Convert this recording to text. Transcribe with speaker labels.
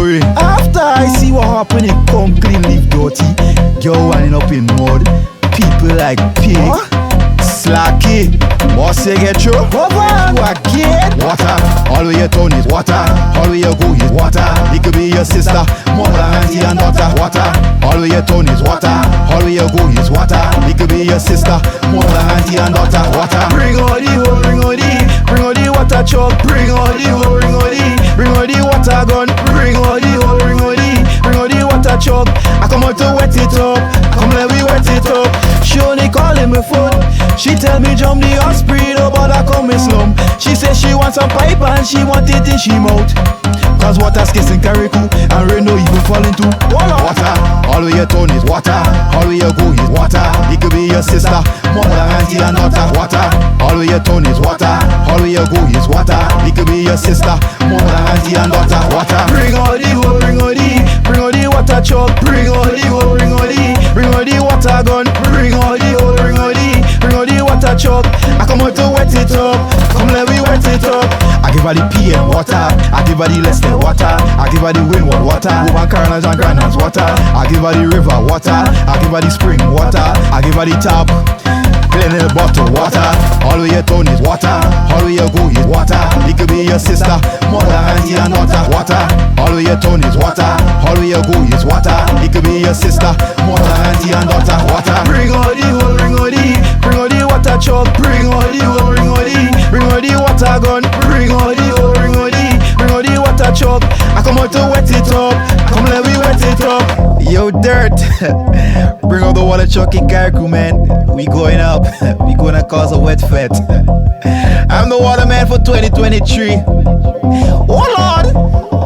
Speaker 1: story. After I see what happened, it come clean, leave dirty. Girl winding up in mud, people like pig. Slacky, boss you get through. You again. Water, all where you turn is water. All where you go is water. It could be your sister, mother, auntie and daughter. Water, all where you turn is water. All where you go is water. It could be your sister, mother, auntie and daughter. Water. Bring all the hoe, bring all the water truck. Bring all the hoe, bring all the water gun. Bring all the hoe, bring all the water truck. I come out to wet it up. Come let me wet it up. She only calling me phone. She tell me jump the hospital, but I come in slum. She say she want some pipe and she want it in she mouth. Cause water's kissing Kariku and rain no even falling too. Water, all where you turn is water. All where you go is water. It could be your sister, mother, auntie and daughter. Water, all where you turn is water. All where you go is water. It could be your sister, mother, auntie and daughter. Water. Bring all the hoe, bring all the water truck. Bring all the hoe, bring all the water gun. Bring all the hoe, bring all the water truck. I come out to wet it up. Come let me wet it up. I give her the PM water. I give her the Leicester water. I give her the Windward water. Woman Caroline and Grandma's water. I give her the river water. I give her the spring water. I give her the tap. Clean in the bottle water. All where you turn is water. All where you go is water. It could be your sister, mother, auntie and daughter. Water. All where you turn is water. All where you go is water. It could be your sister, mother, auntie and daughter. Water. Bring all the hoe, bring all the water truck. Bring all the hoe, bring all the water gun. Bring all the hoe, bring all the water truck. I come out to wet it up. Come let me wet it up. Yo, dirt. Bring out the water truck in Kariku, man. We going up. We gonna cause a wet fete. I'm the waterman for 2023. Oh Lord.